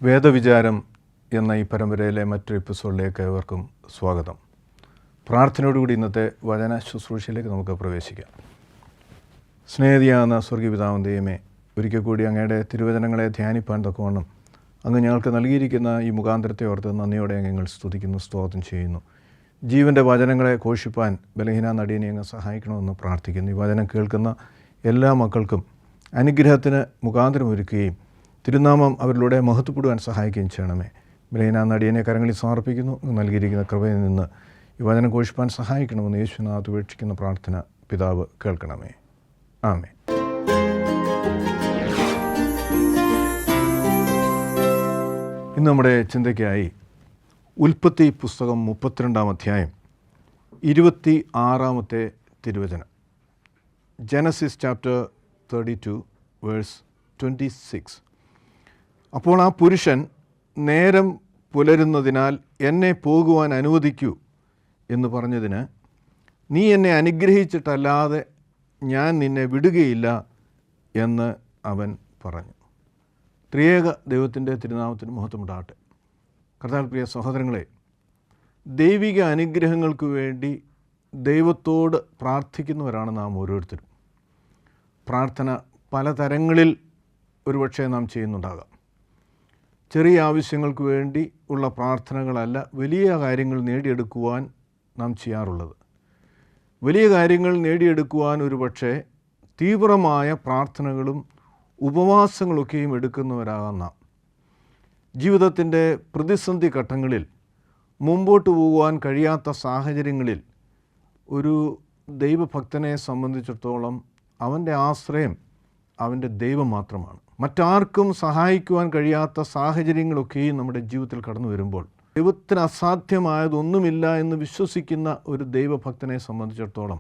വേദവിചാരം എന്ന ഈ പരമ്പരയിലെ മറ്റൊരു എപ്പിസോഡിലേക്ക് ഏവർക്കും സ്വാഗതം. പ്രാർത്ഥനയോടുകൂടി ഇന്നത്തെ വചന ശുശ്രൂഷയിലേക്ക് നമുക്ക് പ്രവേശിക്കാം. സ്നേഹിയാകുന്ന സ്വർഗീയ പിതാവാം ദൈവമേ, ഒരിക്കൽ കൂടി അങ്ങയുടെ തിരുവചനങ്ങളെ ധ്യാനിപ്പാൻ തക്കവണ്ണം അങ്ങ് ഞങ്ങൾക്ക് നൽകിയിരിക്കുന്ന ഈ മുഖാന്തരത്തെ ഓർത്ത് നന്ദിയോടെ ഞങ്ങൾ സ്തുതിക്കുന്നു, സ്തോത്രം ചെയ്യുന്നു. ജീവൻ്റെ വചനങ്ങളെ ഘോഷിപ്പാൻ ബലഹീന നടിയനെ അങ്ങ് സഹായിക്കണമെന്ന് പ്രാർത്ഥിക്കുന്നു. ഈ വചനം കേൾക്കുന്ന എല്ലാ മക്കൾക്കും അനുഗ്രഹത്തിന് മുഖാന്തരമൊരുക്കുകയും തിരുനാമം അവരിലൂടെ മഹത്വപ്പെടുവാൻ സഹായിക്കുകയും ചെയ്യണമേ. ബലഹീന നടിയനെ കരങ്ങളിൽ സമർപ്പിക്കുന്നു. നൽകിയിരിക്കുന്ന കൃപയിൽ നിന്ന് ഈ വചനം ഘോഷിപ്പാൻ സഹായിക്കണമെന്ന് യേശുനാഥ് ഉപേക്ഷിക്കുന്ന പ്രാർത്ഥന പിതാവ് കേൾക്കണമേ. ആമേൻ. ഇന്ന് നമ്മുടെ ചിന്തയ്ക്കായി ഉൽപ്പത്തി പുസ്തകം 32-ാം അധ്യായം 26-ാമത്തെ തിരുവചനം. Genesis chapter 32 verse 26. അപ്പോൾ ആ പുരുഷൻ, നേരം പുലരുന്നതിനാൽ എന്നെ പോകുവാൻ അനുവദിക്കൂ എന്ന് പറഞ്ഞതിന്, നീ എന്നെ അനുഗ്രഹിച്ചിട്ടല്ലാതെ ഞാൻ നിന്നെ വിടുകയില്ല എന്ന് അവൻ പറഞ്ഞു. ത്രിയേക ദൈവത്തിൻ്റെ തിരുനാമത്തിന് മഹത്വമുണ്ടാകട്ടെ. കർത്താവിൽ പ്രിയ സഹോദരങ്ങളെ, ദൈവിക അനുഗ്രഹങ്ങൾക്ക് വേണ്ടി ദൈവത്തോട് പ്രാർത്ഥിക്കുന്നവരാണ് നാം ഓരോരുത്തരും. പ്രാർത്ഥന പലതരങ്ങളിൽ ഒരുപക്ഷെ നാം ചെയ്യുന്നുണ്ടാകാം. ചെറിയ ആവശ്യങ്ങൾക്ക് വേണ്ടി ഉള്ള പ്രാർത്ഥനകളല്ല വലിയ കാര്യങ്ങൾ നേടിയെടുക്കുവാൻ നാം ചെയ്യാറുള്ളത്. വലിയ കാര്യങ്ങൾ നേടിയെടുക്കുവാൻ ഒരുപക്ഷെ തീവ്രമായ പ്രാർത്ഥനകളും ഉപവാസങ്ങളൊക്കെയും എടുക്കുന്നവരാകാം നാം. ജീവിതത്തിൻ്റെ പ്രതിസന്ധി ഘട്ടങ്ങളിൽ മുമ്പോട്ട് പോകുവാൻ കഴിയാത്ത സാഹചര്യങ്ങളിൽ ഒരു ദൈവഭക്തനെ സംബന്ധിച്ചിടത്തോളം അവൻ്റെ ആശ്രയം അവൻ്റെ ദൈവം മാത്രമാണ്. മറ്റാർക്കും സഹായിക്കുവാൻ കഴിയാത്ത സാഹചര്യങ്ങളൊക്കെയും നമ്മുടെ ജീവിതത്തിൽ കടന്നു വരുമ്പോൾ ദൈവത്തിന് അസാധ്യമായതൊന്നുമില്ല എന്ന് വിശ്വസിക്കുന്ന ഒരു ദൈവഭക്തനെ സംബന്ധിച്ചിടത്തോളം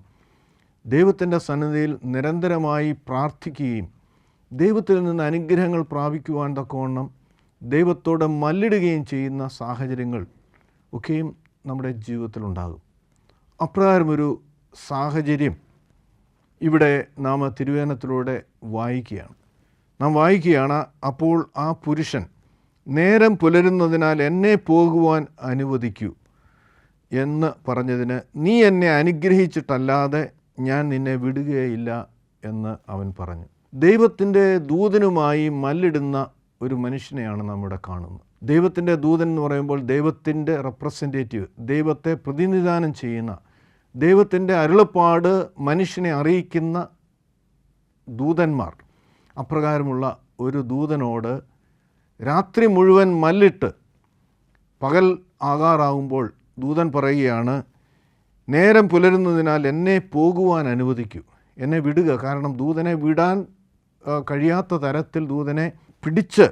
ദൈവത്തിൻ്റെ സന്നിധിയിൽ നിരന്തരമായി പ്രാർത്ഥിക്കുകയും ദൈവത്തിൽ നിന്ന് അനുഗ്രഹങ്ങൾ പ്രാപിക്കുവാൻ തക്കവണ്ണം ദൈവത്തോട് മല്ലിടുകയും ചെയ്യുന്ന സാഹചര്യങ്ങൾ ഒക്കെയും നമ്മുടെ ജീവിതത്തിലുണ്ടാകും. അപ്രകാരമൊരു സാഹചര്യം ഇവിടെ നാം തിരുവചനത്തിലൂടെ വായിക്കുകയാണ്. അപ്പോൾ ആ പുരുഷൻ, നേരം പുലരുന്നതിനാൽ എന്നെ പോകുവാൻ അനുവദിക്കൂ എന്ന് പറഞ്ഞതിന്, നീ എന്നെ അനുഗ്രഹിച്ചിട്ടല്ലാതെ ഞാൻ നിന്നെ വിടുകയില്ല എന്ന് അവൻ പറഞ്ഞു. ദൈവത്തിൻ്റെ ദൂതനുമായി മല്ലിടുന്ന ഒരു മനുഷ്യനെയാണ് നമ്മുടെ കാണുന്നത്. ദൈവത്തിൻ്റെ ദൂതൻ എന്ന് പറയുമ്പോൾ ദൈവത്തിൻ്റെ റെപ്രസെൻറ്റേറ്റീവ്, ദൈവത്തെ പ്രതിനിധാനം ചെയ്യുന്ന, ദൈവത്തിൻ്റെ അരുളപ്പാട് മനുഷ്യനെ അറിയിക്കുന്ന ദൂതന്മാർ. അപ്രകാരമുള്ള ഒരു ദൂതനോട് രാത്രി മുഴുവൻ മല്ലിട്ട് പകൽ ആകാറാകുമ്പോൾ ദൂതൻ പറയുകയാണ്, നേരം പുലരുന്നതിനാൽ എന്നെ പോകുവാൻ അനുവദിക്കൂ, എന്നെ വിടുക. കാരണം ദൂതനെ വിടാൻ കഴിയാത്ത തരത്തിൽ ദൂതനെ പിടിച്ച്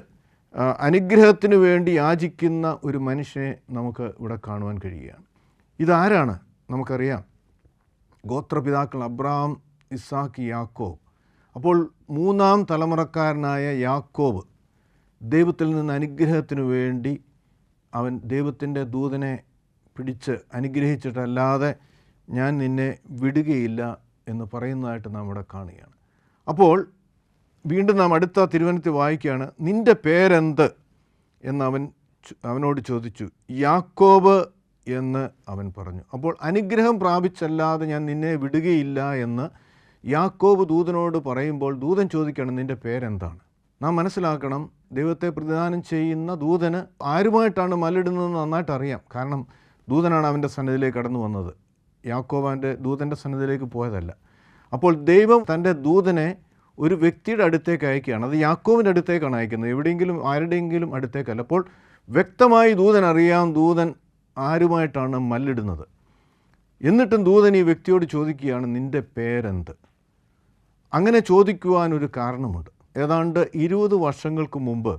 അനുഗ്രഹത്തിന് വേണ്ടി യാചിക്കുന്ന ഒരു മനുഷ്യനെ നമുക്ക് ഇവിടെ കാണുവാൻ കഴിയുകയാണ്. ഇതാരാണ്? നമുക്കറിയാം, ഗോത്രപിതാക്കൾ അബ്രഹാം, ഇസാക്ക്, യാക്കോബ്. അപ്പോൾ 3-ാം തലമുറക്കാരനായ യാക്കോബ് ദൈവത്തിൽ നിന്ന് അനുഗ്രഹത്തിന് വേണ്ടി അവൻ ദൈവത്തിൻ്റെ ദൂതനെ പിടിച്ച് അനുഗ്രഹിച്ചിട്ടല്ലാതെ ഞാൻ നിന്നെ വിടുകയില്ല എന്ന് പറയുന്നതായിട്ട് നാം ഇവിടെ കാണുകയാണ്. അപ്പോൾ വീണ്ടും നാം അടുത്ത തിരുവചനത്തിൽ വായിക്കുകയാണ്, നിൻ്റെ പേരെന്ത് എന്ന് അവനോട് ചോദിച്ചു. യാക്കോബ് എന്ന് അവൻ പറഞ്ഞു. അപ്പോൾ അനുഗ്രഹം പ്രാപിച്ചല്ലാതെ ഞാൻ നിന്നെ വിടുകയില്ല എന്ന് യാക്കോബ് ദൂതനോട് പറയുമ്പോൾ ദൂതൻ ചോദിക്കണം, നിൻ്റെ പേരെന്താണ്? നാം മനസ്സിലാക്കണം, ദൈവത്തെ പ്രതിദാനം ചെയ്യുന്ന ദൂതന് ആരുമായിട്ടാണ് മല്ലിടുന്നതെന്ന് നന്നായിട്ട് അറിയാം. കാരണം ദൂതനാണ് അവൻ്റെ സന്നിധിയിലേക്ക് കടന്നു വന്നത്. യാക്കോബ് അവൻ്റെ ദൂതൻ്റെ സന്നിധിയിലേക്ക് പോയതല്ല. അപ്പോൾ ദൈവം തൻ്റെ ദൂതനെ ഒരു വ്യക്തിയുടെ അടുത്തേക്ക് അയക്കുകയാണ്. അത് യാക്കോബിൻ്റെ അടുത്തേക്കാണ് അയക്കുന്നത്, എവിടെയെങ്കിലും ആരുടെയെങ്കിലും അടുത്തേക്കല്ല. അപ്പോൾ വ്യക്തമായി ദൂതൻ അറിയാം ദൂതൻ ആരുമായിട്ടാണ് മല്ലിടുന്നത്. എന്നിട്ടും ദൂതൻ ഈ വ്യക്തിയോട് ചോദിക്കുകയാണ്, നിൻ്റെ പേരെന്ത്? അങ്ങനെ ചോദിക്കുവാനൊരു കാരണമുണ്ട്. ഏതാണ്ട് 20 വർഷങ്ങൾക്ക് മുമ്പ്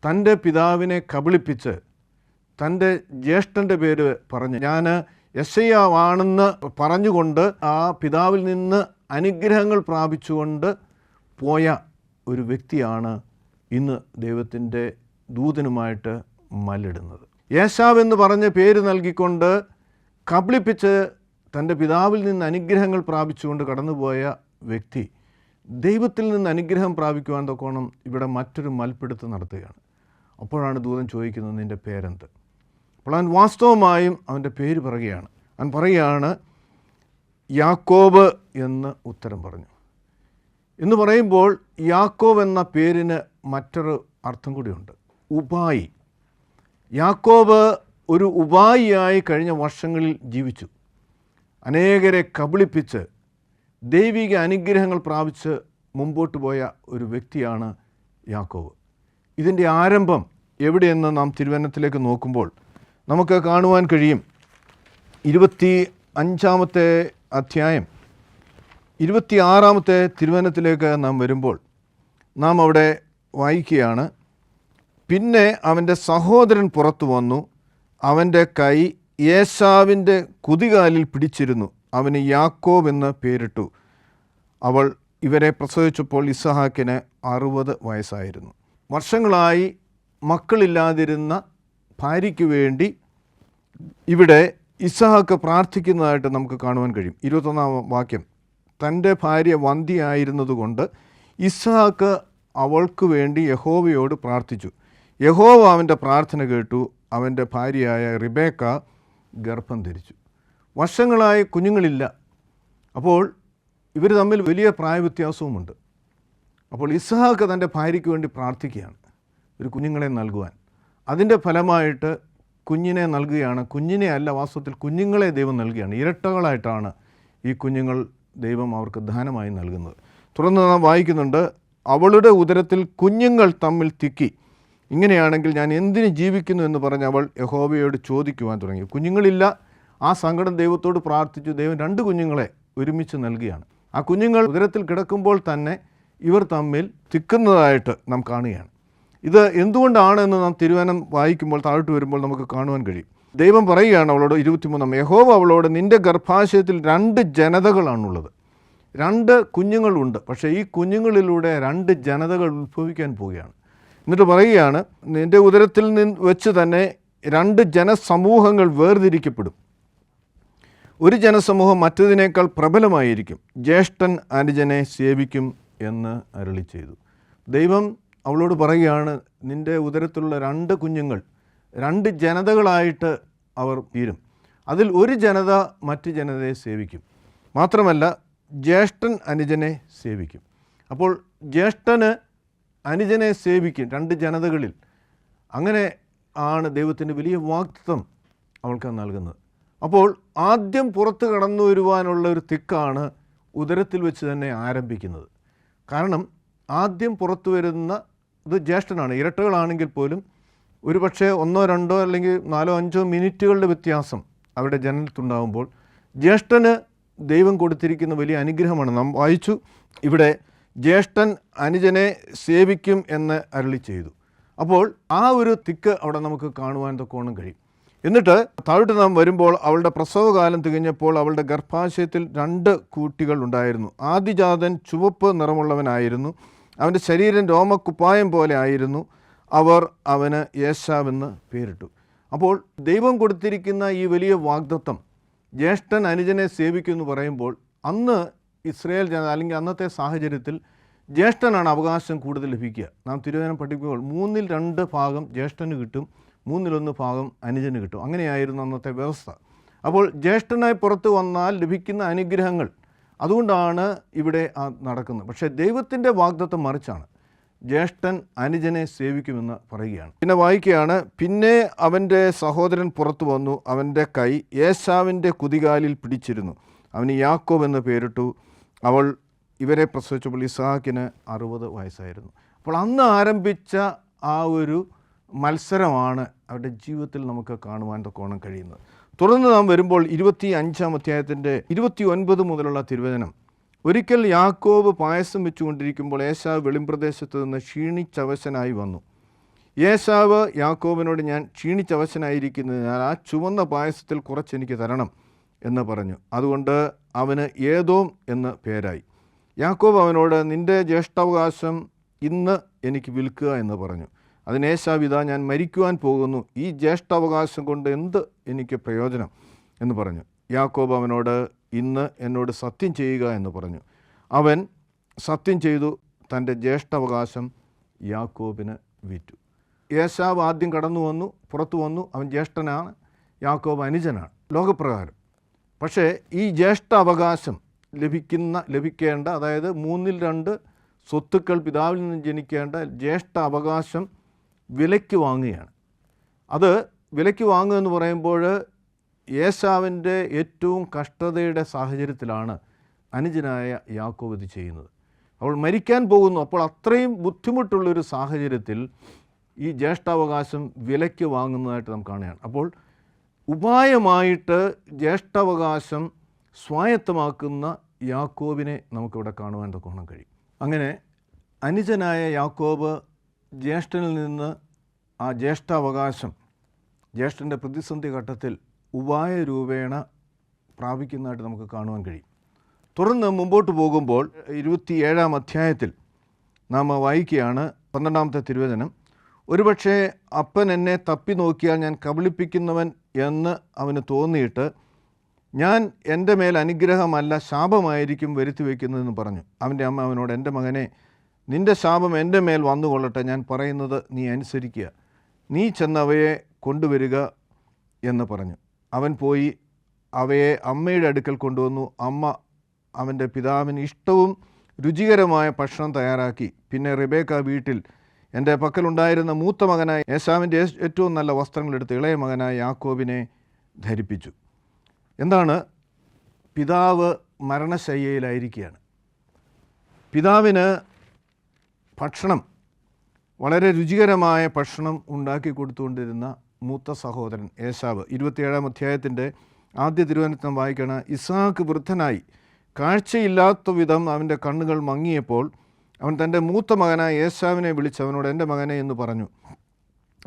തൻ്റെ പിതാവിനെ കബളിപ്പിച്ച് തൻ്റെ ജ്യേഷ്ഠൻ്റെ പേര് പറഞ്ഞ്, ഞാൻ യെശയ്യാവാണെന്ന് പറഞ്ഞുകൊണ്ട് ആ പിതാവിൽ നിന്ന് അനുഗ്രഹങ്ങൾ പ്രാപിച്ചുകൊണ്ട് പോയ ഒരു വ്യക്തിയാണ് ഇന്ന് ദൈവത്തിൻ്റെ ദൂതനുമായിട്ട് മല്ലിടുന്നത്. യേശാവെന്ന് പറഞ്ഞ് പേര് നൽകിക്കൊണ്ട് കബളിപ്പിച്ച് തൻ്റെ പിതാവിൽ നിന്ന് അനുഗ്രഹങ്ങൾ പ്രാപിച്ചുകൊണ്ട് കടന്നുപോയ വ്യക്തി ദൈവത്തിൽ നിന്ന് അനുഗ്രഹം പ്രാപിക്കുവാൻ തക്കോണം ഇവിടെ മറ്റൊരു മൽപ്പിടുത്തം നടത്തുകയാണ്. അപ്പോഴാണ് ദൂതൻ ചോദിക്കുന്നത്, നിൻ്റെ പേരെന്ത്? അപ്പോൾ അവൻ വാസ്തവമായും അവൻ്റെ പേര് പറയുകയാണ്. അവൻ പറയുകയാണ്, യാക്കോബ് എന്ന് ഉത്തരം പറഞ്ഞു. എന്ന് പറയുമ്പോൾ യാക്കോബ് എന്ന പേരിന് മറ്റൊരു അർത്ഥം കൂടിയുണ്ട്, ഉപായി. യാക്കോബ് ഒരു ഉപായിയായി കഴിഞ്ഞ വർഷങ്ങളിൽ ജീവിച്ചു. അനേകരെ കബളിപ്പിച്ച് ദൈവിക അനുഗ്രഹങ്ങൾ പ്രാപിച്ച് മുമ്പോട്ട് പോയ ഒരു വ്യക്തിയാണ് യാക്കോബ്. ഇതിൻ്റെ ആരംഭം എവിടെയെന്ന് നാം തിരുവചനത്തിലേക്ക് നോക്കുമ്പോൾ നമുക്ക് കാണുവാൻ കഴിയും. 25-ാമത്തെ അധ്യായം 26-ാമത്തെ തിരുവചനത്തിലേക്ക് നാം വരുമ്പോൾ നാം അവിടെ വായിക്കുകയാണ്, പിന്നെ അവൻ്റെ സഹോദരൻ പുറത്തു വന്നു, അവൻ്റെ കൈ ഏശാവിൻ്റെ കുതികാലിൽ പിടിച്ചിരുന്നു, അവന് യാക്കോബ് എന്ന് പേരിട്ടു. അവൾ ഇവരെ പ്രസവിച്ചപ്പോൾ ഇസ്ഹാക്കിന് 60 വയസ്സായിരുന്നു. വർഷങ്ങളായി മക്കളില്ലാതിരുന്ന ഭാര്യയ്ക്ക് വേണ്ടി ഇവിടെ ഇസ്ഹാക്ക് പ്രാർത്ഥിക്കുന്നതായിട്ട് നമുക്ക് കാണുവാൻ കഴിയും. 21-ാം വാക്യം, തൻ്റെ ഭാര്യ വന്ധ്യയായിരുന്നതുകൊണ്ട് ഇസ്ഹാക്ക് അവൾക്ക് വേണ്ടി യഹോവയോട് പ്രാർത്ഥിച്ചു. യഹോവ അവൻ്റെ പ്രാർത്ഥന കേട്ടു. അവൻ്റെ ഭാര്യയായ റിബേക്ക ഗർഭം ധരിച്ചു. വർഷങ്ങളായി കുഞ്ഞുങ്ങളില്ല. അപ്പോൾ ഇവർ തമ്മിൽ വലിയ പ്രായവ്യത്യാസവുമുണ്ട്. അപ്പോൾ ഇസ്ഹാക്ക് തൻ്റെ ഭാര്യയ്ക്ക് വേണ്ടി പ്രാർത്ഥിക്കുകയാണ് ഒരു കുഞ്ഞുങ്ങളെ നൽകുവാൻ. അതിൻ്റെ ഫലമായിട്ട് കുഞ്ഞിനെ നൽകുകയാണ്. കുഞ്ഞിനെ അല്ല, വാസ്തവത്തിൽ കുഞ്ഞുങ്ങളെ ദൈവം നൽകുകയാണ്. ഇരട്ടകളായിട്ടാണ് ഈ കുഞ്ഞുങ്ങൾ ദൈവം അവർക്ക് ദാനമായി നൽകുന്നത്. തുടർന്ന് നാം വായിക്കുന്നുണ്ട്, അവളുടെ ഉദരത്തിൽ കുഞ്ഞുങ്ങൾ തമ്മിൽ തിക്കി. ഇങ്ങനെയാണെങ്കിൽ ഞാൻ എന്തിന് ജീവിക്കുന്നു എന്ന് പറഞ്ഞ് അവൾ യഹോവയോട് ചോദിക്കുവാൻ തുടങ്ങി. കുഞ്ഞുങ്ങളില്ല. ആ സങ്കടം ദൈവത്തോട് പ്രാർത്ഥിച്ചു. ദൈവം 2 കുഞ്ഞുങ്ങളെ ഒരുമിച്ച് നൽകുകയാണ്. ആ കുഞ്ഞുങ്ങൾ ഉദരത്തിൽ കിടക്കുമ്പോൾ തന്നെ ഇവർ തമ്മിൽ തിക്കുന്നതായിട്ട് നാം കാണുകയാണ്. ഇത് എന്തുകൊണ്ടാണെന്ന് നാം തിരുവചനം വായിക്കുമ്പോൾ താഴോട്ട് വരുമ്പോൾ നമുക്ക് കാണുവാൻ കഴിയും. ദൈവം പറയുകയാണ് അവളോട്, 23, യഹോവ അവളോട്, നിൻ്റെ ഗർഭാശയത്തിൽ 2 ജനതകളാണുള്ളത്. 2 കുഞ്ഞുങ്ങളുണ്ട്. പക്ഷേ ഈ കുഞ്ഞുങ്ങളിലൂടെ 2 ജനതകൾ ഉത്ഭവിക്കാൻ പോവുകയാണ്. എന്നിട്ട് പറയുകയാണ്, നിൻ്റെ ഉദരത്തിൽ വെച്ച് തന്നെ 2 ജനസമൂഹങ്ങൾ വേർതിരിക്കപ്പെടും. ഒരു ജനസമൂഹം മറ്റതിനേക്കാൾ പ്രബലമായിരിക്കും. ജ്യേഷ്ഠൻ അനുജനെ സേവിക്കും എന്ന് അരുളി ചെയ്തു. ദൈവം അവളോട് പറയുകയാണ്, നിൻ്റെ ഉദരത്തിലുള്ള 2 കുഞ്ഞുങ്ങൾ 2 ജനതകളായിട്ട് അവർ തീരും. അതിൽ ഒരു ജനത മറ്റ് ജനതയെ സേവിക്കും. മാത്രമല്ല ജ്യേഷ്ഠൻ അനുജനെ സേവിക്കും. അപ്പോൾ ജ്യേഷ്ഠന് അനുജനെ സേവിക്കും 2 ജനതകളിൽ. അങ്ങനെ ആണ് ദൈവത്തിൻ്റെ വലിയ വാഗ്ദത്തം അവൾക്ക് നൽകുന്നത്. അപ്പോൾ ആദ്യം പുറത്ത് കടന്നു വരുവാനുള്ള ഒരു തിക്കാണ് ഉദരത്തിൽ വെച്ച് തന്നെ ആരംഭിക്കുന്നത്. കാരണം ആദ്യം പുറത്തു വരുന്ന ഇത് ജ്യേഷ്ഠനാണ്. ഇരട്ടകളാണെങ്കിൽ പോലും ഒരു പക്ഷേ 1, 2 അല്ലെങ്കിൽ 4, 5 മിനിറ്റുകളുടെ വ്യത്യാസം അവരുടെ ജനനത്തിലുണ്ടാകുമ്പോൾ ജ്യേഷ്ഠന് ദൈവം കൊടുത്തിരിക്കുന്ന വലിയ അനുഗ്രഹമാണ്. നാം വായിച്ചു ഇവിടെ, ജ്യേഷ്ഠൻ അനുജനെ സേവിക്കും എന്ന് അരുളി ചെയ്തു. അപ്പോൾ ആ ഒരു തിക്ക് അവിടെ നമുക്ക് കാണുവാൻ തക്കോണം കഴിയും. എന്നിട്ട് താഴോട്ട് നാം വരുമ്പോൾ അവളുടെ പ്രസവകാലം തികഞ്ഞപ്പോൾ അവളുടെ ഗർഭാശയത്തിൽ 2 കുട്ടികൾ ഉണ്ടായിരുന്നു. ആദിജാതൻ ചുവപ്പ് നിറമുള്ളവനായിരുന്നു. അവൻ്റെ ശരീരം രോമക്കുപ്പായം പോലെ ആയിരുന്നു. അവർ അവന് യേശാവെന്ന് പേരിട്ടു. അപ്പോൾ ദൈവം കൊടുത്തിരിക്കുന്ന ഈ വലിയ വാഗ്ദത്തം, ജ്യേഷ്ഠൻ അനുജനെ സേവിക്കുമെന്ന് പറയുമ്പോൾ, അന്ന് ഇസ്രായേൽ ജന അല്ലെങ്കിൽ അന്നത്തെ സാഹചര്യത്തിൽ ജ്യേഷ്ഠനാണ് അവകാശം കൂടുതൽ ലഭിക്കുക. നാം തിരുവചനം പഠിക്കുമ്പോൾ 3/2 ഭാഗം ജ്യേഷ്ഠന് കിട്ടും, 3/1 ഭാഗം അനുജന് കിട്ടും. അങ്ങനെയായിരുന്നു അന്നത്തെ വ്യവസ്ഥ. അപ്പോൾ ജ്യേഷ്ഠനായി പുറത്ത് വന്നാൽ ലഭിക്കുന്ന അനുഗ്രഹങ്ങൾ, അതുകൊണ്ടാണ് ഇവിടെ നടക്കുന്നത്. പക്ഷേ ദൈവത്തിൻ്റെ വാഗ്ദത്തം മറിച്ചാണ്. ജ്യേഷ്ഠൻ അനുജനെ സേവിക്കുമെന്ന് പറയുകയാണ്. പിന്നെ വായിക്കുകയാണ്, പിന്നെ അവൻ്റെ സഹോദരൻ പുറത്തു വന്നു, അവൻ്റെ കൈ ഏശാവിൻ്റെ കുതികാലിൽ പിടിച്ചിരുന്നു, അവന് യാക്കോബ് എന്ന് പേരിട്ടു. അവൾ ഇവരെ പ്രസവിച്ചപ്പോൾ ഇസ്ഹാക്കിന് 60 വയസ്സായിരുന്നു. അപ്പോൾ അന്ന് ആരംഭിച്ച ആ ഒരു മത്സരമാണ് അവരുടെ ജീവിതത്തിൽ നമുക്ക് കാണുവാൻ തക്കോണം കഴിയുന്നത്. തുടർന്ന് നാം വരുമ്പോൾ 25-ാം അധ്യായത്തിൻ്റെ 29 മുതലുള്ള തിരുവചനം, ഒരിക്കൽ യാക്കോബ് പായസം വെച്ചുകൊണ്ടിരിക്കുമ്പോൾ ഏശാവ് വെളിമ്പ്രദേശത്ത് നിന്ന് ക്ഷീണിച്ചവശനായി വന്നു. ഏശാവ് യാക്കോബിനോട്, ഞാൻ ക്ഷീണിച്ചവശനായിരിക്കുന്നതിനാൽ ആ ചുവന്ന പായസത്തിൽ കുറച്ചെനിക്ക് തരണം എന്ന് പറഞ്ഞു. അതുകൊണ്ട് അവന് ഏദോം എന്ന് പേരായി. യാക്കോബ് അവനോട്, നിൻ്റെ ജ്യേഷ്ഠാവകാശം ഇന്ന് എനിക്ക് വിൽക്കുക എന്ന് പറഞ്ഞു. അതിന് ഏശാവ്, ഇതാ ഞാൻ മരിക്കുവാൻ പോകുന്നു, ഈ ജ്യേഷ്ഠാവകാശം കൊണ്ട് എന്ത് എനിക്ക് പ്രയോജനം എന്ന് പറഞ്ഞു. യാക്കോബ് അവനോട്, ഇന്ന് എന്നോട് സത്യം ചെയ്യുക എന്ന് പറഞ്ഞു. അവൻ സത്യം ചെയ്തു, തൻ്റെ ജ്യേഷ്ഠാവകാശം യാക്കോബിന് വിറ്റു. ഏശാവ് ആദ്യം കടന്നു വന്നു, പുറത്തു വന്നു. അവൻ ജ്യേഷ്ഠനാണ്, യാക്കോബ് അനുജനാണ് ലോകപ്രകാരം. പക്ഷേ ഈ ജ്യേഷ്ഠ അവകാശം ലഭിക്കേണ്ട, അതായത് 2/3 സ്വത്തുക്കൾ പിതാവിൽ നിന്ന് ജനിക്കേണ്ട ജ്യേഷ്ഠ അവകാശം വിലയ്ക്ക് വാങ്ങുകയാണ്. അത് വിലയ്ക്ക് വാങ്ങുക എന്ന് പറയുമ്പോൾ ഏശാവിൻ്റെ ഏറ്റവും കഷ്ടതയുടെ സാഹചര്യത്തിലാണ് അനുജനായ യാക്കോബ് ഇത് ചെയ്യുന്നത്. അവൾ മരിക്കാൻ പോകുന്നു. അപ്പോൾ അത്രയും ബുദ്ധിമുട്ടുള്ളൊരു സാഹചര്യത്തിൽ ഈ ജ്യേഷ്ഠാവകാശം വിലയ്ക്ക് വാങ്ങുന്നതായിട്ട് നാം കാണുകയാണ്. അപ്പോൾ ഉപായമായിട്ട് ജ്യേഷ്ഠാവകാശം സ്വായത്തമാക്കുന്ന യാക്കോബിനെ നമുക്കിവിടെ കാണുവാൻ തക്കോണം കഴിയും. അങ്ങനെ അനുജനായ യാക്കോബ് ജ്യേഷ്ഠനിൽ നിന്ന് ആ ജ്യേഷ്ഠാവകാശം ജ്യേഷ്ഠൻ്റെ പ്രതിസന്ധി ഘട്ടത്തിൽ ഉപായ രൂപേണ പ്രാപിക്കുന്നതായിട്ട് നമുക്ക് കാണുവാൻ കഴിയും. തുടർന്ന് മുമ്പോട്ട് പോകുമ്പോൾ 27-ാം അധ്യായത്തിൽ നാം വായിക്കുകയാണ് 12-ാമത്തെ തിരുവചനം. ഒരുപക്ഷെ അപ്പൻ എന്നെ തപ്പി നോക്കിയാൽ ഞാൻ കബളിപ്പിക്കുന്നവൻ എന്ന് അവന് തോന്നിയിട്ട് ഞാൻ എൻ്റെ മേൽ അനുഗ്രഹമല്ല ശാപമായിരിക്കും വരുത്തി വയ്ക്കുന്നതെന്ന് പറഞ്ഞു. അവൻ്റെ അമ്മ അവനോട്, എൻ്റെ മകനെ, നിൻ്റെ ശാപം എൻ്റെ മേൽ വന്നുകൊള്ളട്ടെ, ഞാൻ പറയുന്നത് നീ അനുസരിക്കുക, നീ ചെന്നവയെ കൊണ്ടുവരിക എന്ന് പറഞ്ഞു. അവൻ പോയി അവയെ അമ്മയുടെ അടുക്കൽ കൊണ്ടുവന്നു. അമ്മ അവൻ്റെ പിതാവിന് ഇഷ്ടവും രുചികരമായ ഭക്ഷണം തയ്യാറാക്കി. പിന്നെ റിബേക്ക വീട്ടിൽ എൻ്റെ പക്കലുണ്ടായിരുന്ന മൂത്ത മകനായ ഏശാവിൻ്റെ ഏറ്റവും നല്ല വസ്ത്രങ്ങളെടുത്ത് ഇളയ മകനായ യാക്കോബിനെ ധരിപ്പിച്ചു. എന്താണ്? പിതാവ് മരണശയ്യയിലായിരിക്കുകയാണ്. പിതാവിന് ഭക്ഷണം, വളരെ രുചികരമായ ഭക്ഷണം ഉണ്ടാക്കി കൊടുത്തുകൊണ്ടിരുന്ന മൂത്ത സഹോദരൻ ഏശാവ്. 27-ാം അധ്യായത്തിൻ്റെ ആദ്യ തിരുവചനം വായിക്കണം. ഇസ്ഹാക്ക് വൃദ്ധനായി കാഴ്ചയില്ലാത്ത വിധം അവൻ്റെ കണ്ണുകൾ മങ്ങിയപ്പോൾ അവൻ തൻ്റെ മൂത്ത മകനായ ഏശാവിനെ വിളിച്ച് അവനോട്, എൻ്റെ മകനെ എന്ന് പറഞ്ഞു.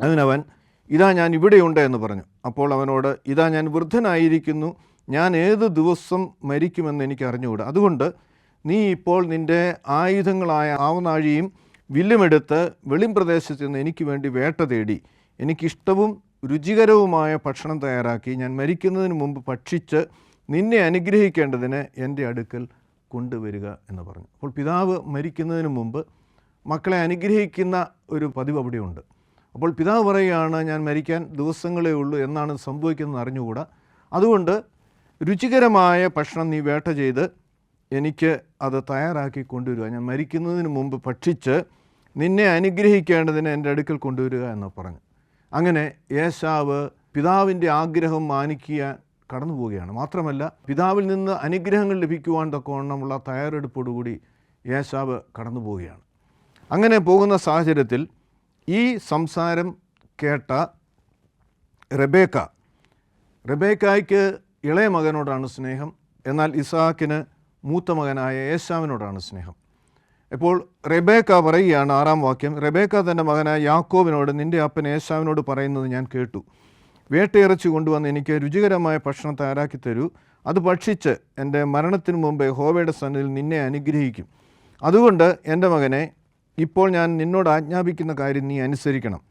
അതിനവൻ, ഇതാ ഞാൻ ഇവിടെയുണ്ട് എന്ന് പറഞ്ഞു. അപ്പോൾ അവനോട്, ഇതാ ഞാൻ വൃദ്ധനായിരിക്കുന്നു, ഞാൻ ഏത് ദിവസം മരിക്കുമെന്ന് എനിക്ക് അറിഞ്ഞുകൂടാ. അതുകൊണ്ട് നീ ഇപ്പോൾ നിൻ്റെ ആയുധങ്ങളായ ആവനാഴിയും വില്ലുമെടുത്ത് വെളിംപ്രദേശത്ത് നിന്ന് എനിക്ക് വേണ്ടി വേട്ട തേടി എനിക്കിഷ്ടവും രുചികരവുമായ ഭക്ഷണം തയ്യാറാക്കി ഞാൻ മരിക്കുന്നതിന് മുമ്പ് ഭക്ഷിച്ച് നിന്നെ അനുഗ്രഹിക്കേണ്ടതിന് എൻ്റെ അടുക്കൽ കൊണ്ടുവരിക എന്ന് പറഞ്ഞു. അപ്പോൾ പിതാവ് മരിക്കുന്നതിന് മുമ്പ് മക്കളെ അനുഗ്രഹിക്കുന്ന ഒരു പതിവ് അവിടെയുണ്ട്. അപ്പോൾ പിതാവ് പറയുകയാണ്, ഞാൻ മരിക്കാൻ ദിവസങ്ങളേ ഉള്ളൂ, എന്നാണ് സംഭവിക്കുന്നത് അറിഞ്ഞുകൂടാ. അതുകൊണ്ട് രുചികരമായ ഭക്ഷണം നീ വേട്ട ചെയ്ത് എനിക്ക് അത് തയ്യാറാക്കി കൊണ്ടുവരിക, ഞാൻ മരിക്കുന്നതിന് മുമ്പ് ഭക്ഷിച്ച് നിന്നെ അനുഗ്രഹിക്കേണ്ടതിന് എൻ്റെ അടുക്കൽ കൊണ്ടുവരിക എന്ന് പറഞ്ഞു. അങ്ങനെ ഏശാവ് പിതാവിൻ്റെ ആഗ്രഹം മാനിക്കാൻ കടന്നു പോവുകയാണ്. മാത്രമല്ല, പിതാവിൽ നിന്ന് അനുഗ്രഹങ്ങൾ ലഭിക്കുവാൻ തക്കവണ്ണമുള്ള തയ്യാറെടുപ്പോടുകൂടി ഏശാവ് കടന്നു പോവുകയാണ്. അങ്ങനെ പോകുന്ന സാഹചര്യത്തിൽ ഈ സംസാരം കേട്ട റെബേക്കായ്ക്ക് ഇളയ മകനോടാണ് സ്നേഹം, എന്നാൽ ഇസ്ഹാക്കിന് മൂത്ത മകനായ ഏശാവിനോടാണ് സ്നേഹം. ഇപ്പോൾ റെബേക്ക പറയുകയാണ്, 6-ാം വാക്യം. റെബേക്ക തൻ്റെ മകനായ യാക്കോബിനോട്, നിൻ്റെ അപ്പൻ ഏശാവിനോട് പറയുന്നത് ഞാൻ കേട്ടു. വേട്ടയിറച്ചി കൊണ്ടുവന്ന് എനിക്ക് രുചികരമായ ഭക്ഷണം തയ്യാറാക്കി തരൂ, അത് ഭക്ഷിച്ച് എൻ്റെ മരണത്തിന് മുമ്പ് യഹോവയുടെ സന്നിധിയിൽ നിന്നെ അനുഗ്രഹിക്കും. അതുകൊണ്ട് എൻ്റെ മകനെ, ഇപ്പോൾ ഞാൻ നിന്നോട് ആജ്ഞാപിക്കുന്ന കാര്യം നീ അനുസരിക്കണം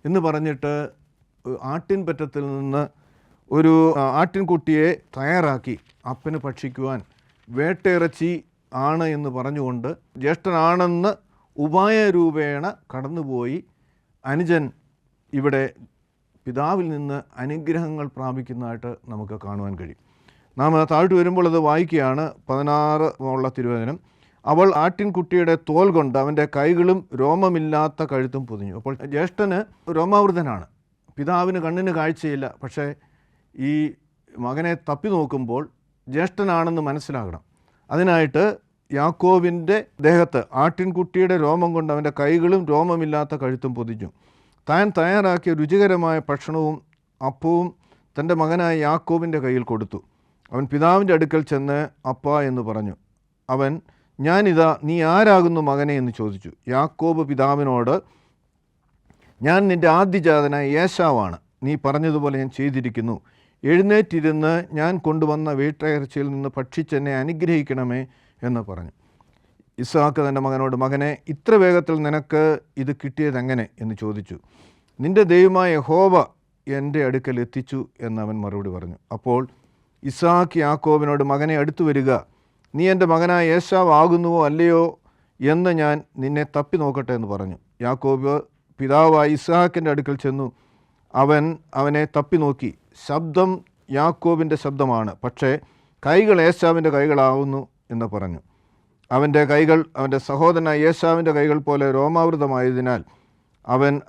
എന്ന് പറഞ്ഞിട്ട് ആട്ടിൻപറ്റത്തിൽ നിന്ന് ഒരു ആട്ടിൻകുട്ടിയെ തയ്യാറാക്കി അപ്പന് ഭക്ഷിക്കുവാൻ വേട്ടയിറച്ചി ആണ് എന്ന് പറഞ്ഞുകൊണ്ട് ജ്യേഷ്ഠനാണെന്ന് ഉപായരൂപേണ കടന്നുപോയി അനുജൻ ഇവിടെ പിതാവിൽ നിന്ന് അനുഗ്രഹങ്ങൾ പ്രാപിക്കുന്നതായിട്ട് നമുക്ക് കാണുവാൻ കഴിയും. നാം താഴ്ത്തു വരുമ്പോൾ അത് വായിക്കുകയാണ്. 16 ഉള്ള തിരുവചനം. അവൾ ആട്ടിൻകുട്ടിയുടെ തോൽ കൊണ്ട് അവൻ്റെ കൈകളും രോമമില്ലാത്ത കഴുത്തും പൊതിഞ്ഞു. അപ്പോൾ ജ്യേഷ്ഠന് രോമാവൃതനാണ്, പിതാവിന് കണ്ണിന് കാഴ്ചയില്ല. പക്ഷേ ഈ മകനെ തപ്പി നോക്കുമ്പോൾ ജ്യേഷ്ഠനാണെന്ന് മനസ്സിലാകണം. അതിനായിട്ട് യാക്കോബിൻ്റെ ദേഹത്ത് ആട്ടിൻകുട്ടിയുടെ രോമം കൊണ്ട് അവൻ്റെ കൈകളും രോമമില്ലാത്ത കഴുത്തും പൊതിഞ്ഞു. താൻ തയ്യാറാക്കിയ രുചികരമായ ഭക്ഷണവും അപ്പവും തൻ്റെ മകനായ യാക്കോബിൻ്റെ കയ്യിൽ കൊടുത്തു. അവൻ പിതാവിൻ്റെ അടുക്കൽ ചെന്ന് അപ്പാ എന്ന് പറഞ്ഞു. അവൻ, ഞാനിതാ, നീ ആരാകുന്നു മകനെ എന്ന് ചോദിച്ചു. യാക്കോബ് പിതാവിനോട്, ഞാൻ നിൻ്റെ ആദ്യജാതനായ ഏശാവാണ്, നീ പറഞ്ഞതുപോലെ ഞാൻ ചെയ്തിരിക്കുന്നു. എഴുന്നേറ്റിരുന്ന് ഞാൻ കൊണ്ടുവന്ന വേട്ടയിറച്ചിയിൽ നിന്ന് ഭക്ഷിച്ചെന്നെ അനുഗ്രഹിക്കണമേ എന്ന് പറഞ്ഞു. ഇസ്ഹാക്ക് തൻ്റെ മകനോട്, മകനെ, ഇത്ര വേഗത്തിൽ നിനക്ക് ഇത് കിട്ടിയതെങ്ങനെ എന്ന് ചോദിച്ചു. നിൻ്റെ ദൈവമായ യഹോവ എൻ്റെ അടുക്കൽ എത്തിച്ചു എന്നവൻ മറുപടി പറഞ്ഞു. അപ്പോൾ ഇസ്ഹാക്ക് യാക്കോബിനോട്, മകനെ, അടുത്തു വരിക, നീ എൻ്റെ മകനായ ഏശാവ് ആകുന്നുവോ അല്ലയോ എന്ന് ഞാൻ നിന്നെ തപ്പി നോക്കട്ടെ എന്ന് പറഞ്ഞു. യാക്കോബ് പിതാവായ ഇസ്ഹാക്കിൻ്റെ അടുക്കൽ ചെന്നു. അവനെ തപ്പി നോക്കി. ശബ്ദം യാക്കോബിൻ്റെ ശബ്ദമാണ്, പക്ഷേ കൈകൾ ഏശാവിൻ്റെ കൈകളാവുന്നു എന്ന് പറഞ്ഞു. അവൻ്റെ കൈകൾ അവൻ്റെ സഹോദരനായ ഏശാവിൻ്റെ കൈകൾ പോലെ രോമാവൃതമായതിനാൽ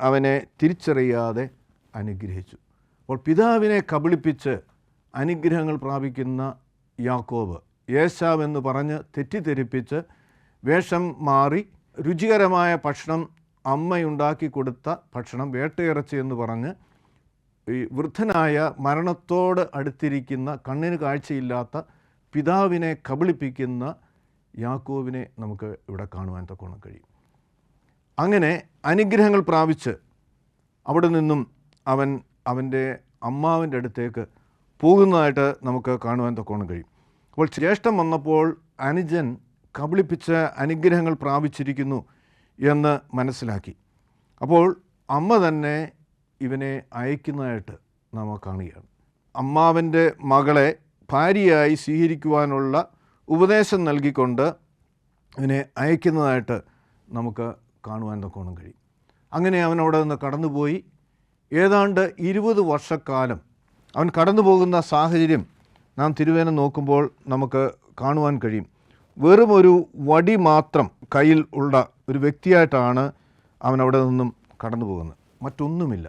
അവനെ തിരിച്ചറിയാതെ അനുഗ്രഹിച്ചു. അപ്പോൾ പിതാവിനെ കബളിപ്പിച്ച് അനുഗ്രഹങ്ങൾ പ്രാപിക്കുന്ന യാക്കോബ് ഏശാവ് എന്ന് പറഞ്ഞ് തെറ്റിദ്ധരിപ്പിച്ച് വേഷം മാറി രുചികരമായ ഭക്ഷണം, അമ്മയുണ്ടാക്കി കൊടുത്ത ഭക്ഷണം, വേട്ടയിറച്ചി എന്ന് പറഞ്ഞ് ഈ വൃദ്ധനായ മരണത്തോട് അടുത്തിരിക്കുന്ന കണ്ണിന് കാഴ്ചയില്ലാത്ത പിതാവിനെ കബളിപ്പിക്കുന്ന യാക്കോബിനെ നമുക്ക് ഇവിടെ കാണുവാൻ തക്കോണം കഴിയും. അങ്ങനെ അനുഗ്രഹങ്ങൾ പ്രാപിച്ച് അവിടെ നിന്നും അവൻ്റെ അമ്മാവിൻ്റെ അടുത്തേക്ക് പോകുന്നതായിട്ട് നമുക്ക് കാണുവാൻ തക്കോണം കഴിയും. അപ്പോൾ ജ്യേഷ്ഠൻ വന്നപ്പോൾ അനുജൻ കബളിപ്പിച്ച് അനുഗ്രഹങ്ങൾ പ്രാപിച്ചിരിക്കുന്നു എന്ന് മനസ്സിലാക്കി. അപ്പോൾ അമ്മ തന്നെ ഇവനെ അയക്കുന്നതായിട്ട് നാം കാണുകയാണ്. അമ്മാവൻ്റെ മകളെ ഭാര്യയായി സ്വീകരിക്കുവാനുള്ള ഉപദേശം നൽകിക്കൊണ്ട് ഇവനെ അയക്കുന്നതായിട്ട് നമുക്ക് കാണുവാൻ തക്കോണം കഴിയും. അങ്ങനെ അവൻ അവിടെ നിന്ന് കടന്നുപോയി. ഏതാണ്ട് 20 വർഷക്കാലം അവൻ കടന്നു പോകുന്ന സാഹചര്യം നാം തിരുവേന നോക്കുമ്പോൾ നമുക്ക് കാണുവാൻ കഴിയും. വെറും ഒരു വടി മാത്രം കയ്യിൽ ഉള്ള ഒരു വ്യക്തിയായിട്ടാണ് അവൻ അവിടെ നിന്നും കടന്നു പോകുന്നത്, മറ്റൊന്നുമില്ല.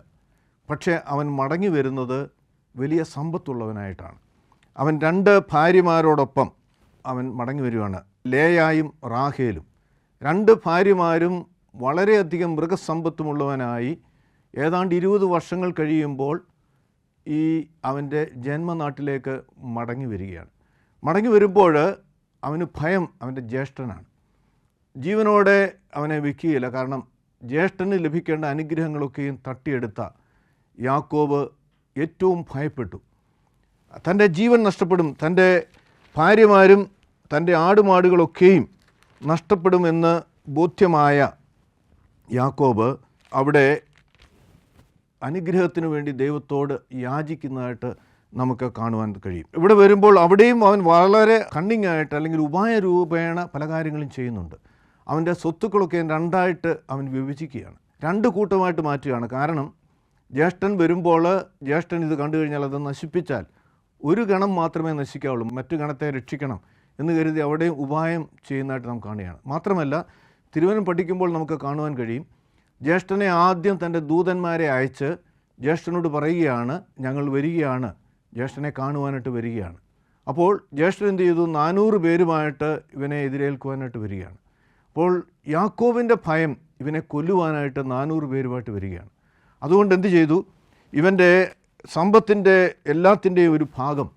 പക്ഷേ അവൻ മടങ്ങി വരുന്നത് വലിയ സമ്പത്തുള്ളവനായിട്ടാണ്. അവൻ 2 ഭാര്യമാരോടൊപ്പം അവൻ മടങ്ങി വരികയാണ്, ലേയായും റാഹേലും. 2 ഭാര്യമാരും വളരെയധികം മൃഗസമ്പത്തുമുള്ളവനായി ഏതാണ്ട് 20 വർഷങ്ങൾ കഴിയുമ്പോൾ അവൻ്റെ ജന്മനാട്ടിലേക്ക് മടങ്ങി വരികയാണ്. മടങ്ങി വരുമ്പോൾ അവന് ഭയം അവൻ്റെ ജ്യേഷ്ഠനാണ്. ജീവനോടെ അവനെ വയ്ക്കുകയില്ല. കാരണം ജ്യേഷ്ഠന് ലഭിക്കേണ്ട അനുഗ്രഹങ്ങളൊക്കെയും തട്ടിയെടുത്ത യാക്കോബ് ഏറ്റവും ഭയപ്പെട്ടു. തൻ്റെ ജീവൻ നഷ്ടപ്പെടും, തൻ്റെ ഭാര്യമാരും തൻ്റെ ആടുമാടുകളൊക്കെയും നഷ്ടപ്പെടുമെന്ന് ബോധ്യമായ യാക്കോബ് അവിടെ അനുഗ്രഹത്തിന് വേണ്ടി ദൈവത്തോട് യാചിക്കുന്നതായിട്ട് നമുക്ക് കാണുവാൻ കഴിയും. ഇവിടെ വരുമ്പോൾ അവിടെയും അവൻ വളരെ കണ്ണിങ്ങായിട്ട് അല്ലെങ്കിൽ ഉപായ രൂപേണ പല കാര്യങ്ങളും ചെയ്യുന്നുണ്ട്. അവൻ്റെ സ്വത്തുക്കളൊക്കെ 2ആയിട്ട് അവൻ വിഭജിക്കുകയാണ്, 2 കൂട്ടമായിട്ട് മാറ്റുകയാണ്. കാരണം ജ്യേഷ്ഠൻ വരുമ്പോൾ ജ്യേഷ്ഠൻ ഇത് കണ്ടു കഴിഞ്ഞാൽ അത് നശിപ്പിച്ചാൽ ഒരു ഗണം മാത്രമേ നശിക്കാവുള്ളൂ, മറ്റു ഗണത്തെ രക്ഷിക്കണം എന്ന് കരുതി അവിടെയും ഉപായം ചെയ്യുന്നതായിട്ട് നാം കാണുകയാണ്. മാത്രമല്ല തിരുവചനം പഠിക്കുമ്പോൾ നമുക്ക് കാണുവാൻ കഴിയും, ജ്യേഷ്ഠനെ ആദ്യം തൻ്റെ ദൂതന്മാരെ അയച്ച് ജ്യേഷ്ഠനോട് പറയുകയാണ്, ഞങ്ങൾ വരികയാണ്, ജ്യേഷ്ഠനെ കാണുവാനായിട്ട് വരികയാണ്. അപ്പോൾ ജ്യേഷ്ഠൻ എന്ത് ചെയ്തു? 400 പേരുമായിട്ട് ഇവനെ എതിരേൽക്കുവാനായിട്ട് വരികയാണ്. അപ്പോൾ യാക്കോബിൻ്റെ ഭയം ഇവനെ കൊല്ലുവാനായിട്ട് 400 പേരുമായിട്ട് വരികയാണ്. അതുകൊണ്ട് എന്ത് ചെയ്തു? ഇവൻ്റെ സമ്പത്തിൻ്റെ എല്ലാത്തിൻ്റെയും ഒരു ഭാഗം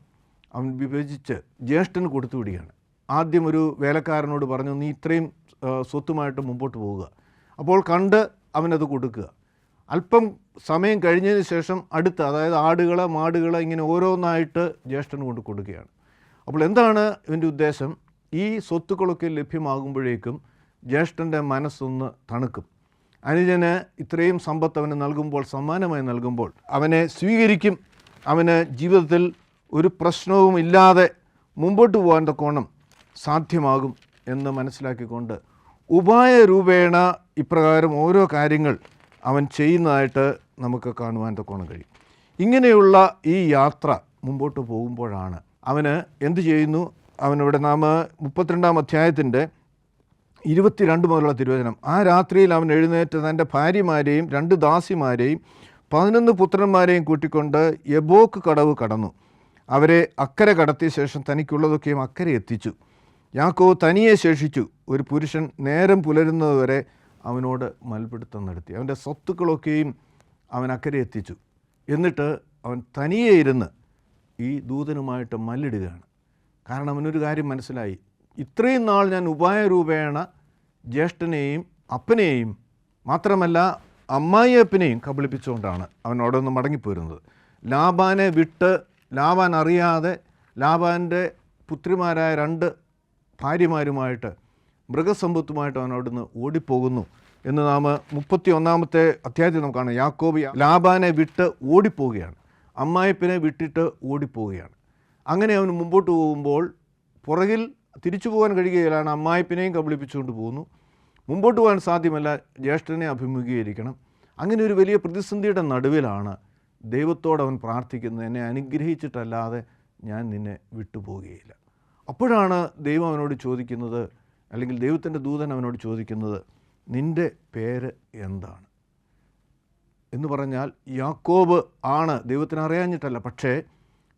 അവൻ വിഭജിച്ച് ജ്യേഷ്ഠന് കൊടുത്തു വിടുകയാണ്. ആദ്യം ഒരു വേലക്കാരനോട് പറഞ്ഞു, നീ ഇത്രയും സ്വത്തുമായിട്ട് മുമ്പോട്ട് പോവുക. അപ്പോൾ കണ്ട് അവനത് കൊടുക്കുക. അല്പം സമയം കഴിഞ്ഞതിന് ശേഷം അതായത് ആടുകളെ മാടുകളെ ഇങ്ങനെ ഓരോന്നായിട്ട് ജ്യേഷ്ഠന് കൊണ്ട് കൊടുക്കുകയാണ്. അപ്പോൾ എന്താണ് ഇവൻ്റെ ഉദ്ദേശം? ഈ സ്വത്തുക്കളൊക്കെ ലഭ്യമാകുമ്പോഴേക്കും ജ്യേഷ്ഠൻ്റെ മനസ്സൊന്ന് തണുക്കും. അനുജന് ഇത്രയും സമ്പത്ത് അവന് നൽകുമ്പോൾ, സമ്മാനമായി നൽകുമ്പോൾ അവനെ സ്വീകരിക്കും. അവന് ജീവിതത്തിൽ ഒരു പ്രശ്നവും ഇല്ലാതെ മുമ്പോട്ട് പോകാൻ തക്കോണം സാധ്യമാകും എന്ന് മനസ്സിലാക്കിക്കൊണ്ട് ഉപായ രൂപേണ ഇപ്രകാരം ഓരോ കാര്യങ്ങൾ അവൻ ചെയ്യുന്നതായിട്ട് നമുക്ക് കാണുവാൻ തക്കോണം കഴിയും. ഇങ്ങനെയുള്ള ഈ യാത്ര മുമ്പോട്ട് പോകുമ്പോഴാണ് അവന് എന്ത് ചെയ്യുന്നു? അവനിവിടെ നാം 32-ാം അധ്യായത്തിൻ്റെ 22 മുതലുള്ള തിരുവചനം. ആ രാത്രിയിൽ അവൻ എഴുന്നേറ്റ് തൻ്റെ ഭാര്യമാരെയും 2 ദാസിമാരെയും 11 പുത്രന്മാരെയും കൂട്ടിക്കൊണ്ട് യബോക്ക് കടവ് കടന്നു. അവരെ അക്കരെ കടത്തിയ ശേഷം തനിക്കുള്ളതൊക്കെയും അക്കരെ എത്തിച്ചു. യാക്കോബ് തനിയെ ശേഷിച്ചു. ഒരു പുരുഷൻ നേരം പുലരുന്നതുവരെ അവനോട് മൽപിടുത്തം നടത്തി. അവൻ്റെ സ്വത്തുക്കളൊക്കെയും അവൻ അക്കരെ എത്തിച്ചു. എന്നിട്ട് അവൻ തനിയെ ഇരുന്ന് ഈ ദൂതനുമായിട്ട് മല്ലിടുകയാണ്. കാരണം അവനൊരു കാര്യം മനസ്സിലായി, ഇത്രയും നാൾ ഞാൻ ഉപായ രൂപേണ ജ്യേഷ്ഠനെയും അപ്പനെയും മാത്രമല്ല അമ്മായിയപ്പനെയും കബളിപ്പിച്ചുകൊണ്ടാണ് അവൻ അവിടെ നിന്ന് മടങ്ങിപ്പോരുന്നത്. ലാബാനെ വിട്ട് ലാബാൻ അറിയാതെ ലാബാൻ്റെ പുത്രിമാരായ 2 ഭാര്യമാരുമായിട്ട് മൃഗസമ്പത്തുമായിട്ട് അവൻ അവിടുന്ന് ഓടിപ്പോകുന്നു എന്ന് നാം 31-ാമത്തെ അധ്യായത്തിൽ നാം കാണാം. യാക്കോബ് ലാബാനെ വിട്ട് ഓടിപ്പോവുകയാണ്, അമ്മായിപ്പനെ വിട്ടിട്ട് ഓടിപ്പോവുകയാണ്. അങ്ങനെ അവൻ മുമ്പോട്ട് പോകുമ്പോൾ പുറകിൽ തിരിച്ചു പോകാൻ കഴിയുകയില്ലാണ്. അമ്മായിപ്പനെയും കബളിപ്പിച്ചുകൊണ്ട് പോകുന്നു. മുമ്പോട്ട് പോകാൻ സാധ്യമല്ല, ജ്യേഷ്ഠനെ അഭിമുഖീകരിക്കണം. അങ്ങനെ ഒരു വലിയ പ്രതിസന്ധിയുടെ നടുവിലാണ് ദൈവത്തോട് അവൻ പ്രാർത്ഥിക്കുന്നത്, എന്നെ അനുഗ്രഹിച്ചിട്ടല്ലാതെ ഞാൻ നിന്നെ വിട്ടുപോകുകയില്ല. അപ്പോഴാണ് ദൈവം അവനോട് ചോദിക്കുന്നത്, അല്ലെങ്കിൽ ദൈവത്തിൻ്റെ ദൂതൻ അവനോട് ചോദിക്കുന്നത്, നിൻ്റെ പേര് എന്താണ് എന്ന് പറഞ്ഞാൽ യാക്കോബ് ആണ്. ദൈവത്തിന് അറിയാഞ്ഞിട്ടല്ല, പക്ഷേ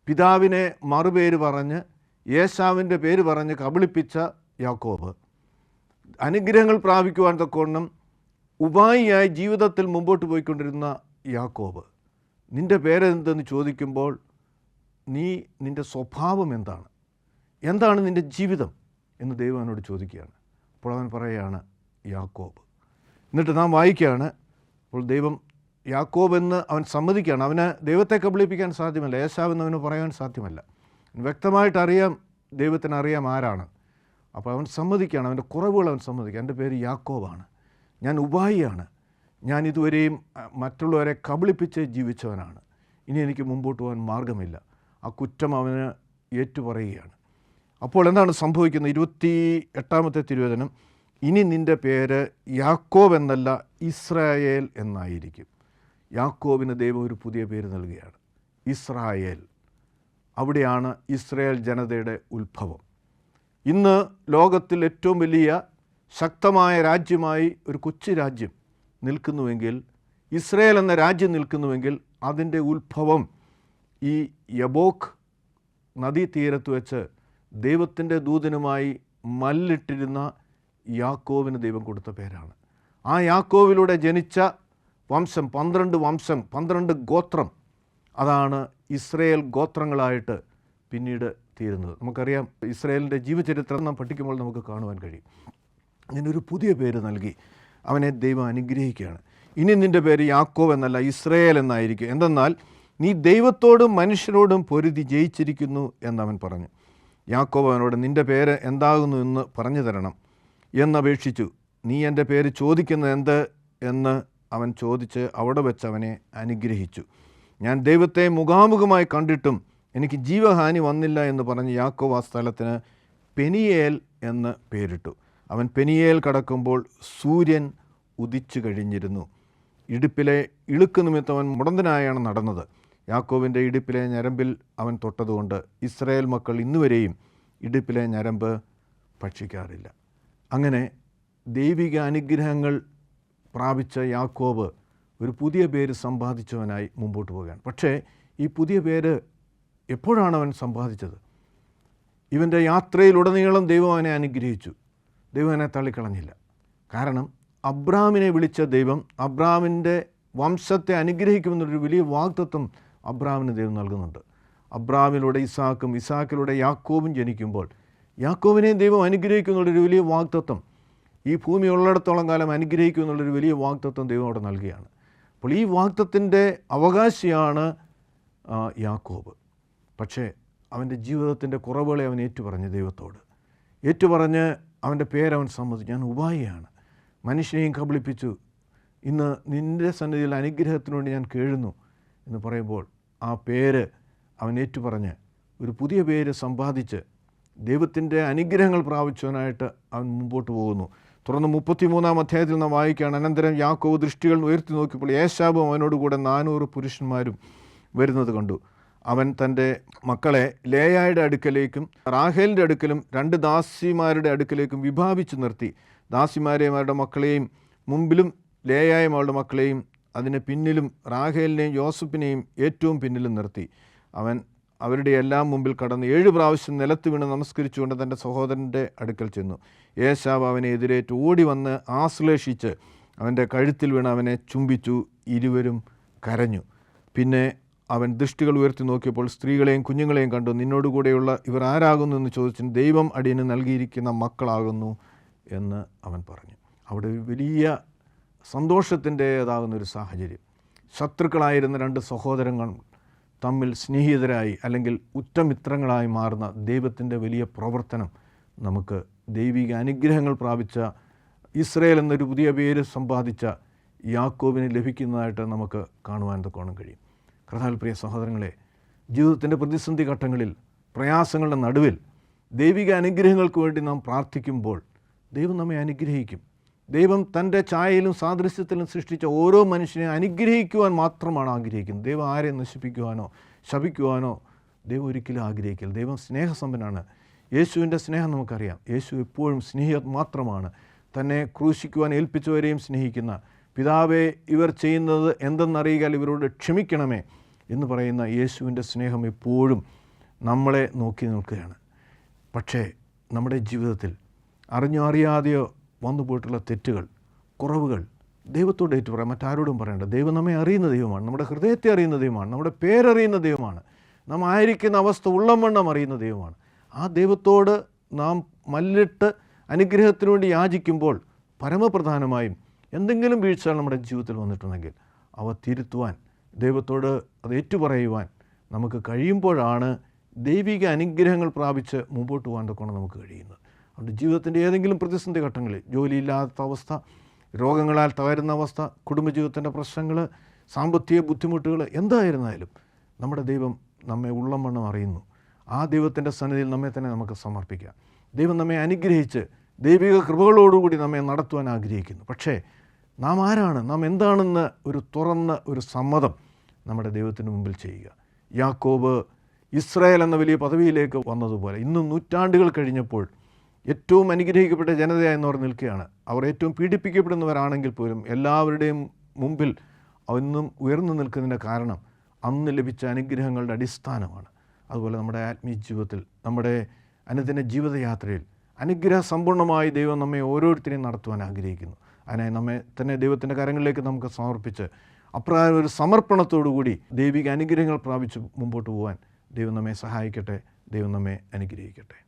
പിതാവിനെ മറുപേര് പറഞ്ഞ് ഏശാവിൻ്റെ പേര് പറഞ്ഞ് കബളിപ്പിച്ച യാക്കോബ് അനുഗ്രഹങ്ങൾ പ്രാപിക്കുവാൻ തക്കവണ്ണം ഉപായിയായി ജീവിതത്തിൽ മുമ്പോട്ട് പോയിക്കൊണ്ടിരുന്ന യാക്കോബ്, നിൻ്റെ പേരെന്തെന്ന് ചോദിക്കുമ്പോൾ നിൻ്റെ സ്വഭാവം എന്താണ്, എന്താണ് നിൻ്റെ ജീവിതം എന്ന് ദൈവം അവനോട് ചോദിക്കുകയാണ്. അപ്പോൾ അവൻ പറയുകയാണ് യാക്കോബ്. എന്നിട്ട് നാം വായിക്കുകയാണ്, അപ്പോൾ ദൈവം യാക്കോബ് എന്ന് അവൻ സമ്മതിക്കുകയാണ്. അവന് ദൈവത്തെ കബളിപ്പിക്കാൻ സാധ്യമല്ല, ഏശാവെന്ന് അവന് പറയാൻ സാധ്യമല്ല. വ്യക്തമായിട്ടറിയാം, ദൈവത്തിന് അറിയാം ആരാണ്. അപ്പോൾ അവൻ സമ്മതിക്കുകയാണ്, അവൻ്റെ കുറവുകൾ അവൻ സമ്മതിക്കുക. എൻ്റെ പേര് യാക്കോബാണ്, ഞാൻ ഉപായിയാണ്, ഞാൻ ഇതുവരെയും മറ്റുള്ളവരെ കബളിപ്പിച്ച് ജീവിച്ചവനാണ്, ഇനി എനിക്ക് മുമ്പോട്ട് പോകാൻ മാർഗമില്ല. ആ കുറ്റം അവന് ഏറ്റുപറയുകയാണ്. അപ്പോൾ എന്താണ് സംഭവിക്കുന്നത്? 28-ാമത്തെ തിരുവചനം, ഇനി നിൻ്റെ പേര് യാക്കോബ് എന്നല്ല ഇസ്രായേൽ എന്നായിരിക്കും. യാക്കോബിന് ദൈവം ഒരു പുതിയ പേര് നൽകുകയാണ്, ഇസ്രായേൽ. അവിടെയാണ് ഇസ്രായേൽ ജനതയുടെ ഉത്ഭവം. ഇന്ന് ലോകത്തിൽ ഏറ്റവും വലിയ ശക്തമായ രാജ്യമായി ഒരു കൊച്ചു രാജ്യം നിൽക്കുന്നുവെങ്കിൽ, ഇസ്രായേൽ എന്ന രാജ്യം നിൽക്കുന്നുവെങ്കിൽ, അതിൻ്റെ ഉത്ഭവം ഈ യബോക്ക് നദീതീരത്ത് വെച്ച് ദൈവത്തിൻ്റെ ദൂതനുമായി മല്ലിട്ടിരുന്ന യാക്കോബിന് ദൈവം കൊടുത്ത പേരാണ്. ആ യാക്കോബിലൂടെ ജനിച്ച വംശം, 12 വംശം, 12 ഗോത്രം, അതാണ് ഇസ്രായേൽ ഗോത്രങ്ങളായിട്ട് പിന്നീട് തീരുന്നത്. നമുക്കറിയാം, ഇസ്രായേലിൻ്റെ ജീവചരിത്രം നാം പഠിക്കുമ്പോൾ നമുക്ക് കാണുവാൻ കഴിയും. അതിനൊരു പുതിയ പേര് നൽകി അവനെ ദൈവം അനുഗ്രഹിക്കുകയാണ്. ഇനി നിൻ്റെ പേര് യാക്കോബ് എന്നല്ല ഇസ്രായേൽ എന്നായിരിക്കും, എന്തെന്നാൽ നീ ദൈവത്തോടും മനുഷ്യരോടും പൊരുതി ജയിച്ചിരിക്കുന്നു എന്നവൻ പറഞ്ഞു. യാക്കോബ് അവനോട്, നിൻ്റെ പേര് എന്താകുന്നു എന്ന് പറഞ്ഞു തരണം എന്നപേക്ഷിച്ചു. നീ എൻ്റെ പേര് ചോദിക്കുന്നത് എന്ത് എന്ന് അവൻ ചോദിച്ച് അവിടെ വെച്ച് അവനെ അനുഗ്രഹിച്ചു. ഞാൻ ദൈവത്തെ മുഖാമുഖമായി കണ്ടിട്ടും എനിക്ക് ജീവഹാനി വന്നില്ല എന്ന് പറഞ്ഞ് യാക്കോബ് ആ സ്ഥലത്തിന് പെനിയേൽ എന്ന് പേരിട്ടു. അവൻ പെനിയേൽ കടക്കുമ്പോൾ സൂര്യൻ ഉദിച്ചു കഴിഞ്ഞിരുന്നു. ഇടുപ്പിലെ ഇളുക്ക് നിമിത്തം അവൻ മുടന്തനായാണ് നടന്നത്. യാക്കോബിൻ്റെ ഇടുപ്പിലെ ഞരമ്പിൽ അവൻ തൊട്ടതുകൊണ്ട് ഇസ്രായേൽ മക്കൾ ഇന്നുവരെയും ഇടുപ്പിലെ ഞരമ്പ് ഭക്ഷിക്കാറില്ല. അങ്ങനെ ദൈവിക അനുഗ്രഹങ്ങൾ പ്രാപിച്ച യാക്കോബ് ഒരു പുതിയ പേര് സമ്പാദിച്ചവനായി മുമ്പോട്ട് പോവുകയാണ്. പക്ഷേ ഈ പുതിയ പേര് എപ്പോഴാണ് അവൻ സമ്പാദിച്ചത്? ഇവൻ്റെ യാത്രയിലുടനീളം ദൈവം അവനെ അനുഗ്രഹിച്ചു. ദൈവം അവനെ തള്ളിക്കളഞ്ഞില്ല. കാരണം അബ്രാമിനെ വിളിച്ച ദൈവം അബ്രാമിൻ്റെ വംശത്തെ അനുഗ്രഹിക്കുമെന്നൊരു വലിയ വാഗ്ദത്തം അബ്രാമിന് ദൈവം നൽകുന്നുണ്ട്. അബ്രാമിലൂടെ ഇസാക്കും, ഇസാക്കിലൂടെ യാക്കോബും ജനിക്കുമ്പോൾ യാക്കോബിനെയും ദൈവം അനുഗ്രഹിക്കുന്നുള്ളൊരു വലിയ വാഗ്ദത്തം, ഈ ഭൂമി ഉള്ളിടത്തോളം കാലം അനുഗ്രഹിക്കുമെന്നുള്ളൊരു വലിയ വാഗ്ദത്തം ദൈവം അവിടെ നൽകുകയാണ്. അപ്പോൾ ഈ വാഗ്ദത്തിൻ്റെ അവകാശിയാണ് യാക്കോബ്. പക്ഷേ അവൻ്റെ ജീവിതത്തിൻ്റെ കുറവുകളെ അവൻ ഏറ്റുപറഞ്ഞ് ദൈവത്തോട് ഏറ്റുപറഞ്ഞ് അവൻ്റെ പേരവൻ സമ്മതിച്ചു. ഞാൻ ഉപായിയാണ്, മനുഷ്യനെയും കബളിപ്പിച്ചു, ഇന്ന് നിൻ്റെ സന്നിധിയിൽ അനുഗ്രഹത്തിനു വേണ്ടി ഞാൻ കേഴുന്നു എന്ന് പറയുമ്പോൾ ആ പേര് അവൻ ഏറ്റുപറഞ്ഞ് ഒരു പുതിയ പേര് സമ്പാദിച്ച് ദൈവത്തിൻ്റെ അനുഗ്രഹങ്ങൾ പ്രാപിച്ചവനായിട്ട് അവൻ മുമ്പോട്ട് പോകുന്നു. തുടർന്ന് 33-ാം അധ്യായത്തിൽ നാം വായിക്കുകയാണ്, അനന്തരം യാക്കോബ് ദൃഷ്ടികൾ ഉയർത്തി നോക്കിയപ്പോൾ ഏശാവും അവനോടുകൂടെ 400 പുരുഷന്മാരും വരുന്നത് കണ്ടു. അവൻ തൻ്റെ മക്കളെ ലേയായുടെ അടുക്കലേക്കും റാഹേലിൻ്റെ അടുക്കലും 2 ദാസിമാരുടെ അടുക്കലേക്കും വിഭാവിച്ചു നിർത്തി. ദാസിമാരെയും അവരുടെ മക്കളെയും മുമ്പിലും ലേയായും അവളുടെ മക്കളെയും അതിന് പിന്നിലും റാഹേലിനെയും യോസഫിനെയും ഏറ്റവും പിന്നിലും നിർത്തി. അവൻ അവരുടെ എല്ലാം മുമ്പിൽ കടന്ന് 7 പ്രാവശ്യം നിലത്ത് വീണ് നമസ്കരിച്ചുകൊണ്ട് തൻ്റെ സഹോദരൻ്റെ അടുക്കൽ ചെന്നു. ഏശാവ് അവനെ എതിരേറ്റ് ഓടി വന്ന് ആശ്ലേഷിച്ച് അവൻ്റെ കഴുത്തിൽ വീണ് അവനെ ചുംബിച്ചു. ഇരുവരും കരഞ്ഞു. പിന്നെ അവൻ ദൃഷ്ടികൾ ഉയർത്തി നോക്കിയപ്പോൾ സ്ത്രീകളെയും കുഞ്ഞുങ്ങളെയും കണ്ടു. നിന്നോടുകൂടെയുള്ള ഇവർ ആരാകുന്നു എന്ന് ചോദിച്ചു. ദൈവം അടിയന് നൽകിയിരിക്കുന്ന മക്കളാകുന്നു എന്ന് അവൻ പറഞ്ഞു. അവിടെ വലിയ സന്തോഷത്തിൻ്റേതാകുന്നൊരു സാഹചര്യം. ശത്രുക്കളായിരുന്ന 2 സഹോദരങ്ങൾ തമ്മിൽ സ്നേഹിതരായി അല്ലെങ്കിൽ ഉറ്റമിത്രങ്ങളായി മാറുന്ന ദൈവത്തിൻ്റെ വലിയ പ്രവർത്തനം നമുക്ക് ദൈവിക അനുഗ്രഹങ്ങൾ പ്രാപിച്ച ഇസ്രായേൽ എന്നൊരു പുതിയ പേര് സമ്പാദിച്ച യാക്കോബിന് ലഭിക്കുന്നതായിട്ട് നമുക്ക് കാണുവാൻ തക്കോണം കഴിയും. കർത്താവിൽ പ്രിയ സഹോദരങ്ങളെ, ജീവിതത്തിൻ്റെ പ്രതിസന്ധി ഘട്ടങ്ങളിൽ, പ്രയാസങ്ങളുടെ നടുവിൽ ദൈവിക അനുഗ്രഹങ്ങൾക്ക് വേണ്ടി നാം പ്രാർത്ഥിക്കുമ്പോൾ ദൈവം നമ്മെ അനുഗ്രഹിക്കും. ദൈവം തൻ്റെ ഛായയിലും സാദൃശ്യത്തിലും സൃഷ്ടിച്ച ഓരോ മനുഷ്യനെ അനുഗ്രഹിക്കുവാൻ മാത്രമാണ് ആഗ്രഹിക്കുന്നത്. ദൈവം ആരെയും നശിപ്പിക്കുവാനോ ശപിക്കുവാനോ ദൈവം ഒരിക്കലും ആഗ്രഹിക്കില്ല. ദൈവം സ്നേഹസമ്പന്നനാണ്. യേശുവിൻ്റെ സ്നേഹം നമുക്കറിയാം. യേശു എപ്പോഴും സ്നേഹം മാത്രമാണ്. തന്നെ ക്രൂശിക്കുവാൻ ഏൽപ്പിച്ചവരെയും സ്നേഹിക്കുന്ന, പിതാവേ ഇവർ ചെയ്യുന്നത് എന്തെന്നറിയുക, ഇവരോട് ക്ഷമിക്കണമേ എന്ന് പറയുന്ന യേശുവിൻ്റെ സ്നേഹം എപ്പോഴും നമ്മളെ നോക്കി നിൽക്കുകയാണ്. പക്ഷേ നമ്മുടെ ജീവിതത്തിൽ അറിഞ്ഞോ അറിയാതെയോ വന്നു പോയിട്ടുള്ള തെറ്റുകൾ, കുറവുകൾ ദൈവത്തോട് ഏറ്റു പറയാം, മറ്റാരോടും പറയേണ്ട. ദൈവം നമ്മെ അറിയുന്ന ദൈവമാണ്, നമ്മുടെ ഹൃദയത്തെ അറിയുന്ന ദൈവമാണ്, നമ്മുടെ പേരറിയുന്ന ദൈവമാണ്, നാം ആയിരിക്കുന്ന അവസ്ഥ ഉള്ളംവണ്ണം അറിയുന്ന ദൈവമാണ്. ആ ദൈവത്തോട് നാം മല്ലിട്ട് അനുഗ്രഹത്തിനു വേണ്ടി യാചിക്കുമ്പോൾ പരമപ്രധാനമായും എന്തെങ്കിലും വീഴ്ചകൾ നമ്മുടെ ജീവിതത്തിൽ വന്നിട്ടുണ്ടെങ്കിൽ അവ തിരുത്തുവാൻ, ദൈവത്തോട് അത് ഏറ്റുപറയുവാൻ നമുക്ക് കഴിയുമ്പോഴാണ് ദൈവിക അനുഗ്രഹങ്ങൾ പ്രാപിച്ച് മുമ്പോട്ട് പോകാൻ തൊക്കെ നമുക്ക് കഴിയുന്നത്. അതുകൊണ്ട് ജീവിതത്തിൻ്റെ ഏതെങ്കിലും പ്രതിസന്ധി ഘട്ടങ്ങളിൽ, ജോലിയില്ലാത്ത അവസ്ഥ, രോഗങ്ങളാൽ തകരുന്ന അവസ്ഥ, കുടുംബജീവിതത്തിൻ്റെ പ്രശ്നങ്ങൾ, സാമ്പത്തിക ബുദ്ധിമുട്ടുകൾ, എന്തായിരുന്നാലും നമ്മുടെ ദൈവം നമ്മെ ഉള്ളംവണ്ണം അറിയുന്നു. ആ ദൈവത്തിൻ്റെ സന്നിധിയിൽ നമ്മെ തന്നെ നമുക്ക് സമർപ്പിക്കാം. ദൈവം നമ്മെ അനുഗ്രഹിച്ച് ദൈവിക കൃപകളോടുകൂടി നമ്മെ നടത്തുവാൻ ആഗ്രഹിക്കുന്നു. പക്ഷേ നാം ആരാണ്, നാം എന്താണെന്ന് ഒരു തുറന്ന ഒരു സമ്മതം നമ്മുടെ ദൈവത്തിന് മുമ്പിൽ ചെയ്യുക. യാക്കോബ് ഇസ്രായേൽ എന്ന വലിയ പദവിയിലേക്ക് വന്നതുപോലെ ഇന്നും നൂറ്റാണ്ടുകൾ കഴിഞ്ഞപ്പോൾ ഏറ്റവും അനുഗ്രഹിക്കപ്പെട്ട ജനതയെന്നവർ നിൽക്കുകയാണ്. അവർ ഏറ്റവും പീഡിപ്പിക്കപ്പെടുന്നവരാണെങ്കിൽ പോലും എല്ലാവരുടെയും മുമ്പിൽ ഒന്നും ഉയർന്നു നിൽക്കുന്നതിൻ്റെ കാരണം അന്ന് ലഭിച്ച അനുഗ്രഹങ്ങളുടെ അടിസ്ഥാനമാണ്. അതുപോലെ നമ്മുടെ ആത്മീയ ജീവിതത്തിൽ, നമ്മുടെ അനുദിന ജീവിതയാത്രയിൽ അനുഗ്രഹ സമ്പൂർണ്ണമായി ദൈവം നമ്മെ ഓരോരുത്തരെയും നടത്തുവാൻ ആഗ്രഹിക്കുന്നു. അതിനായി നമ്മെ തന്നെ ദൈവത്തിൻ്റെ കരങ്ങളിലേക്ക് നമുക്ക് സമർപ്പിച്ച് അപ്രകാരം ഒരു സമർപ്പണത്തോടുകൂടി ദൈവിക അനുഗ്രഹങ്ങൾ പ്രാപിച്ച് മുമ്പോട്ട് പോകാൻ ദൈവം നമ്മെ സഹായിക്കട്ടെ. ദൈവം നമ്മെ അനുഗ്രഹിക്കട്ടെ.